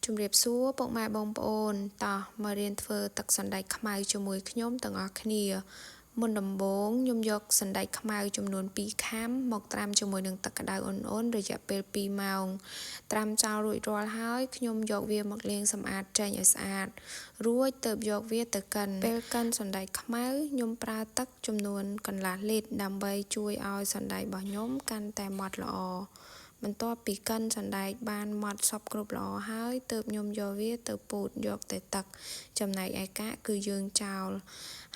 ជំរាបសួរពុកម៉ែបងប្អូនតោះមករៀនធ្វើទឹកសណ្តែកខ្មៅជាមួយខ្ញុំទាំងអស់គ្នាមុនដំបូងខ្ញុំយកសណ្តែកខ្មៅចំនួន2ខាំមកត្រាំជាមួយនឹងទឹកក្តៅអ៊ុនៗរយៈពេល2ម៉ោងត្រាំចោលរួចរាល់ហើយខ្ញុំយកវាមកលាងសម្អាតចេញឲ្យស្អាតរួចទើបយកវាទៅកិនពេលកិនសណ្តែកខ្មៅខ្ញុំប្រើទឹកចំនួនកន្លះលីត្រដើម្បីជួយឲ្យសណ្តែករបស់ខ្ញុំកាន់តែម៉ត់ល្អបន្ទាប់ពីកិនសណ្តែកបានម៉ត់សព្វគ្រប់ល្អហើយទើបខ្ញុំយកវាទៅពូតយកតែទឹកចំណែកឯកាកគឺយើងចោល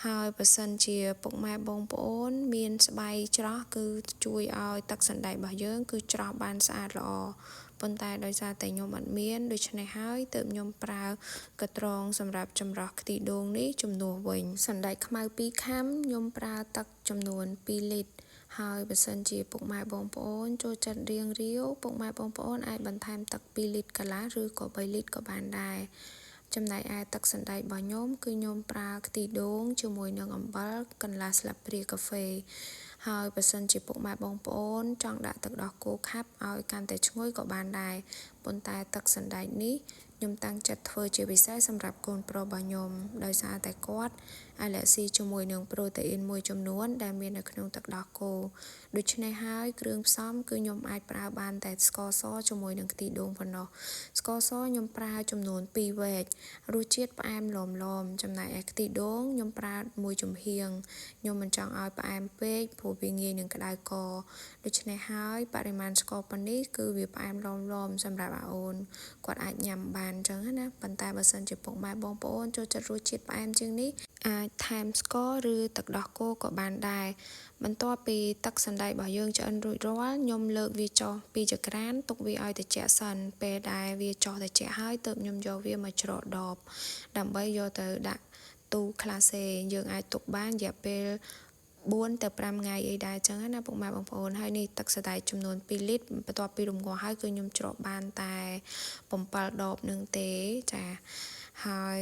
ហើយបើសិនជាពុកម៉ែបងប្អូនមានស្បៃច្រោះគឺជួយឲ្យទឹកសណ្តែករបស់យើងគឺច្រោះបានស្អាតល្អប៉ុន្តែដោយសារតែខ្ញុំអត់មានដូច្នេះហើយទើបខ្ញុំប្រើកត្រងសម្រាប់ចម្រោះខ្ទិះដូងនេះជំនួសវិញសណ្តែកខ្មៅ2ខាំខ្ញុំប្រើទឹកចំនួន2លីត្រហើយបើសិនជាពុកម៉ែបងប្អូនចូលចិត្តរៀងរាវពុកម៉ែបងប្អូនអាចបន្ថែមទឹក2លីត្រកន្លះឬក៏3លីត្រក៏បានដែរចំណែកឯទឹកសណ្តែករបស់ខ្ញុំគឺខ្ញុំប្រើខ្ទិះដូងជាមួយនឹងអំបិលកន្លះស្លាបព្រាកាហ្វេហើយបើសិនជាពុកម៉ែបងប្អូនចង់ដាក់ទឹកដោះគោខាប់ឲ្យកាន់តែឈ្ងុយក៏បានដែរប៉ុន្តែទឹកសណ្តែកនេះខ្ញុំតាំងចិត្តធ្វើជាពិសេសសម្រាប់កូនប្រុសរបស់ខ្ញុំដោយសារតែគាត់អាឡែស៊ីជាមួយនឹងប្រូតេអ៊ីនមួយចំនួនដែលមាននៅក្នុងទឹកដោះគោដូច្នេះហើយគ្រឿងផ្សំគឺខ្ញុំអាចប្រើបានតែស្ករសជាមួយនឹងខ្ទិះដូងប៉ុណ្ណោះស្ករសខ្ញុំប្រើចំនួន2វែករសជាតិផ្អែមឡមចំណែកឯខ្ទិះដូងខ្ញុំប្រើ1ចំហៀងខ្ញុំមិនចង់ឲ្យផ្អែមពេកព្រោះវាងាយនឹងក្តៅកដូច្នេះហើយបរិមាណស្ករប៉ុណ្នេះគឺវាផ្អែមឡមសម្រាប់អាអូនគាត់អាចញ៉ាំបានអញ្ចឹងណាប៉ុន្តែបើសិនជាពុកម៉ែបងប្អូនចូលចិត្តរសជាតិផ្អែមជាងនេះអាចថែមស្ករឬទឹកដោះគោក៏បានដែរបន្ទាប់ពីទឹកសណ្តែករបស់យើងឆ្អិនរួចរាល់ខ្ញុំលើកវាចុះពីចក្រានទុកវាឲ្យត្រជាក់សិនពេលដែលវាចុះត្រជាក់ហើយទើបខ្ញុំយកវាមកច្រកដបដើម្បីយកទៅដាក់ទូក្លាសេយើងអាចទុកបានរយៈពេល4ទៅ5ថ្ងៃអីដែរអញ្ចឹងណាពុកម៉ែបងប្អូនហើយនេះទឹកសណ្តែកចំនួន2លីត្របន្ទាប់ពីរំងាស់ហើយគឺខ្ញុំច្រកបានតែ7ដបនឹងទេចាហើយ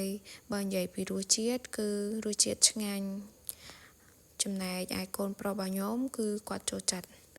បើនិយាយពីរសជាតិគឺរសជាតិឆ្ងាញ់ចំណែកឯកូនប្រុសរបស់ខ្ញុំគឺគាត់ចូលចិត្ត